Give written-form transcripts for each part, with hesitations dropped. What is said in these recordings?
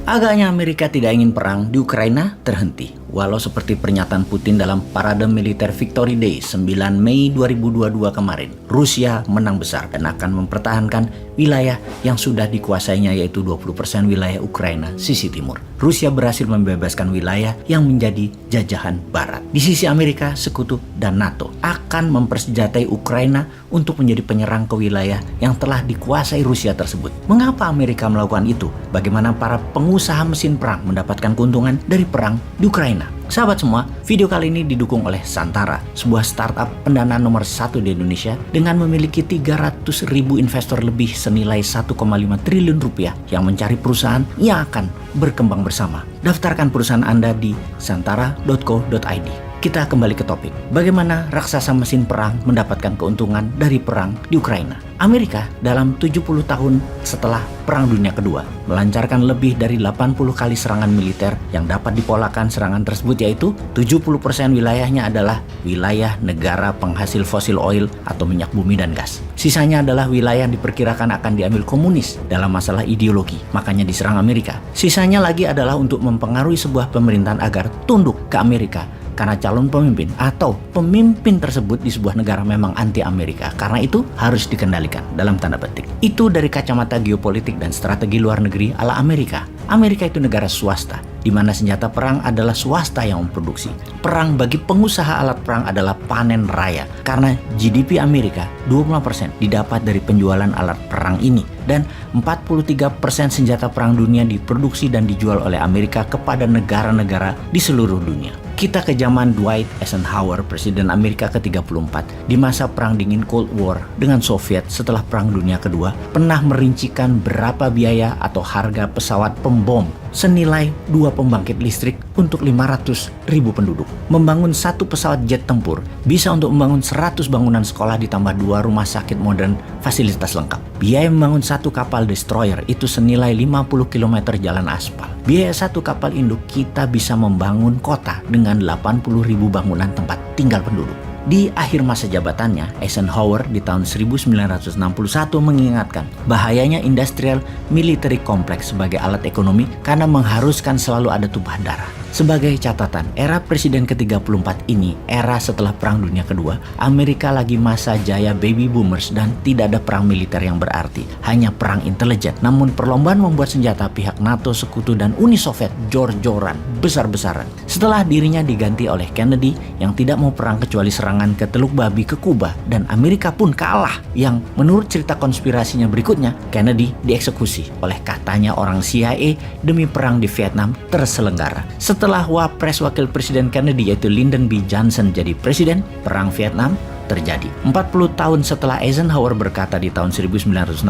Agaknya Amerika tidak ingin perang di Ukraina terhenti. Walau seperti pernyataan Putin dalam parade militer Victory Day 9 Mei 2022 kemarin, Rusia menang besar dan akan mempertahankan wilayah yang sudah dikuasainya, yaitu 20% wilayah Ukraina sisi timur. Rusia berhasil membebaskan wilayah yang menjadi jajahan Barat. Di sisi Amerika, sekutu, dan NATO akan mempersenjatai Ukraina untuk menjadi penyerang ke wilayah yang telah dikuasai Rusia tersebut. Mengapa Amerika melakukan itu? Bagaimana para pengusaha mesin perang mendapatkan keuntungan dari perang di Ukraina? Sahabat semua, video kali ini didukung oleh Santara, sebuah startup pendanaan nomor 1 di Indonesia dengan memiliki 300.000 investor lebih senilai 1,5 triliun rupiah yang mencari perusahaan yang akan berkembang bersama. Daftarkan perusahaan Anda di santara.co.id. Kita kembali ke topik. Bagaimana raksasa mesin perang mendapatkan keuntungan dari perang di Ukraina? Amerika dalam 70 tahun setelah Perang Dunia Kedua melancarkan lebih dari 80 kali serangan militer yang dapat dipolakan serangan tersebut, yaitu 70% wilayahnya adalah wilayah negara penghasil fosil oil atau minyak bumi dan gas. Sisanya adalah wilayah yang diperkirakan akan diambil komunis dalam masalah ideologi, makanya diserang Amerika. Sisanya lagi adalah untuk mempengaruhi sebuah pemerintahan agar tunduk ke Amerika karena calon pemimpin atau pemimpin tersebut di sebuah negara memang anti Amerika. Karena itu harus dikendalikan dalam tanda petik. Itu dari kacamata geopolitik dan strategi luar negeri ala Amerika. Amerika itu negara swasta, di mana senjata perang adalah swasta yang memproduksi. Perang bagi pengusaha alat perang adalah panen raya, karena GDP Amerika 20% didapat dari penjualan alat perang ini. Dan 43% senjata perang dunia diproduksi dan dijual oleh Amerika kepada negara-negara di seluruh dunia. Kita ke zaman Dwight Eisenhower, Presiden Amerika ke-34. Di masa Perang Dingin Cold War dengan Soviet setelah Perang Dunia Kedua, pernah merincikan berapa biaya atau harga pesawat pembom senilai 2 pembangkit listrik untuk 500.000 penduduk. Membangun satu pesawat jet tempur bisa untuk membangun 100 bangunan sekolah ditambah 2 rumah sakit modern fasilitas lengkap. Biaya membangun satu kapal destroyer itu senilai 50 km jalan aspal. Biaya satu kapal induk kita bisa membangun kota dengan 80.000 bangunan tempat tinggal penduduk. Di akhir masa jabatannya, Eisenhower di tahun 1961 mengingatkan bahayanya industrial military complex sebagai alat ekonomi karena mengharuskan selalu ada tumpahan darah. Sebagai catatan, era Presiden ke-34 ini, era setelah Perang Dunia Kedua, Amerika lagi masa jaya baby boomers dan tidak ada perang militer yang berarti, hanya perang intelijen. Namun perlombaan membuat senjata pihak NATO, Sekutu, dan Uni Soviet jor-joran, besar-besaran. Setelah dirinya diganti oleh Kennedy yang tidak mau perang kecuali serangan ke Teluk Babi ke Kuba, dan Amerika pun kalah, yang menurut cerita konspirasinya berikutnya, Kennedy dieksekusi oleh katanya orang CIA demi perang di Vietnam terselenggara. Setelah Wapres Wakil Presiden Kennedy yaitu Lyndon B. Johnson jadi presiden, perang Vietnam terjadi. 40 tahun setelah Eisenhower berkata di tahun 1961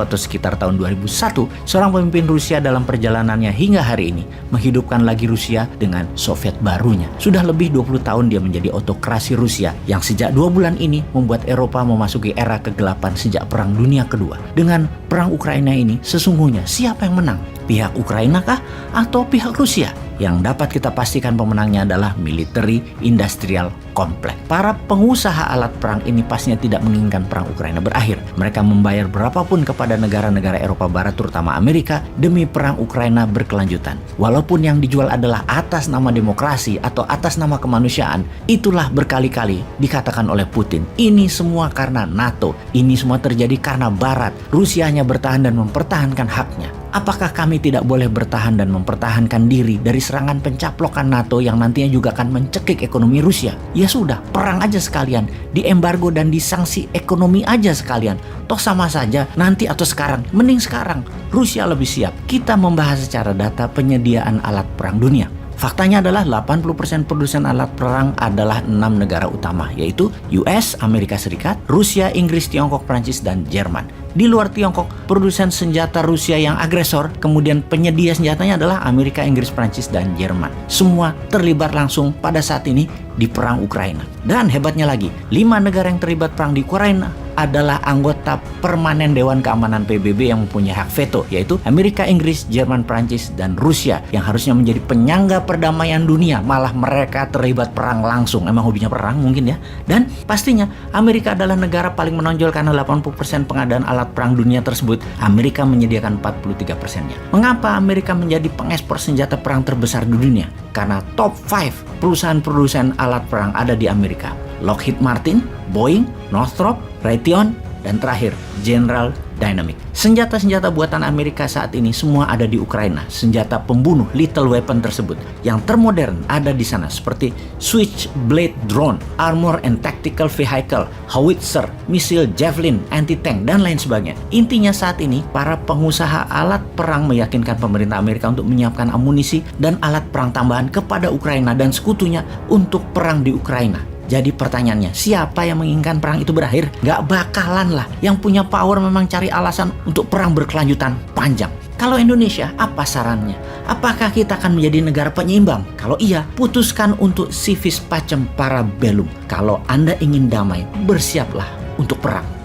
atau sekitar tahun 2001, seorang pemimpin Rusia dalam perjalanannya hingga hari ini menghidupkan lagi Rusia dengan Soviet barunya. Sudah lebih 20 tahun dia menjadi autokrasi Rusia yang sejak 2 bulan ini membuat Eropa memasuki era kegelapan sejak Perang Dunia Kedua. Dengan perang Ukraina ini, sesungguhnya siapa yang menang? Pihak Ukraina kah atau pihak Rusia? Yang dapat kita pastikan pemenangnya adalah military industrial complex. Para pengusaha alat perang ini pastinya tidak menginginkan perang Ukraina berakhir. Mereka membayar berapapun kepada negara-negara Eropa Barat terutama Amerika demi perang Ukraina berkelanjutan. Walaupun yang dijual adalah atas nama demokrasi atau atas nama kemanusiaan, itulah berkali-kali dikatakan oleh Putin. Ini semua karena NATO, ini semua terjadi karena Barat. Rusia hanya bertahan dan mempertahankan haknya. Apakah kami tidak boleh bertahan dan mempertahankan diri dari serangan pencaplokan NATO yang nantinya juga akan mencekik ekonomi Rusia? Ya sudah, perang aja sekalian, diembargo dan disanksi ekonomi aja sekalian. Toh sama saja, nanti atau sekarang, mending sekarang. Rusia lebih siap. Kita membahas secara data penyediaan alat perang dunia. Faktanya adalah 80% produsen alat perang adalah 6 negara utama, yaitu US, Amerika Serikat, Rusia, Inggris, Tiongkok, Prancis, dan Jerman. Di luar Tiongkok, produsen senjata Rusia yang agresor, kemudian penyedia senjatanya adalah Amerika, Inggris, Prancis, dan Jerman. Semua terlibat langsung pada saat ini di perang Ukraina. Dan hebatnya lagi, 5 negara yang terlibat perang di Ukraina adalah anggota permanen Dewan Keamanan PBB yang mempunyai hak veto, yaitu Amerika, Inggris, Jerman, Prancis, dan Rusia yang harusnya menjadi penyangga perdamaian dunia. Malah mereka terlibat perang langsung. Emang hobinya perang mungkin ya. Dan pastinya Amerika adalah negara paling menonjol karena 80% pengadaan alat alat perang dunia tersebut, Amerika menyediakan 43%-nya. Mengapa Amerika menjadi pengekspor senjata perang terbesar di dunia? Karena top 5 perusahaan produsen alat perang ada di Amerika. Lockheed Martin, Boeing, Northrop, Raytheon, dan terakhir General Dynamics. Senjata-senjata buatan Amerika saat ini semua ada di Ukraina. Senjata pembunuh lethal weapon tersebut yang termodern ada di sana seperti Switchblade drone, armor and tactical vehicle, howitzer, misil Javelin, anti-tank, dan lain sebagainya. Intinya saat ini para pengusaha alat perang meyakinkan pemerintah Amerika untuk menyiapkan amunisi dan alat perang tambahan kepada Ukraina dan sekutunya untuk perang di Ukraina. Jadi pertanyaannya, siapa yang menginginkan perang itu berakhir? Gak bakalan lah. Yang punya power memang cari alasan untuk perang berkelanjutan panjang. Kalau Indonesia, apa sarannya? Apakah kita akan menjadi negara penyeimbang? Kalau iya, putuskan untuk civis pacem para bellum. Kalau Anda ingin damai, bersiaplah untuk perang.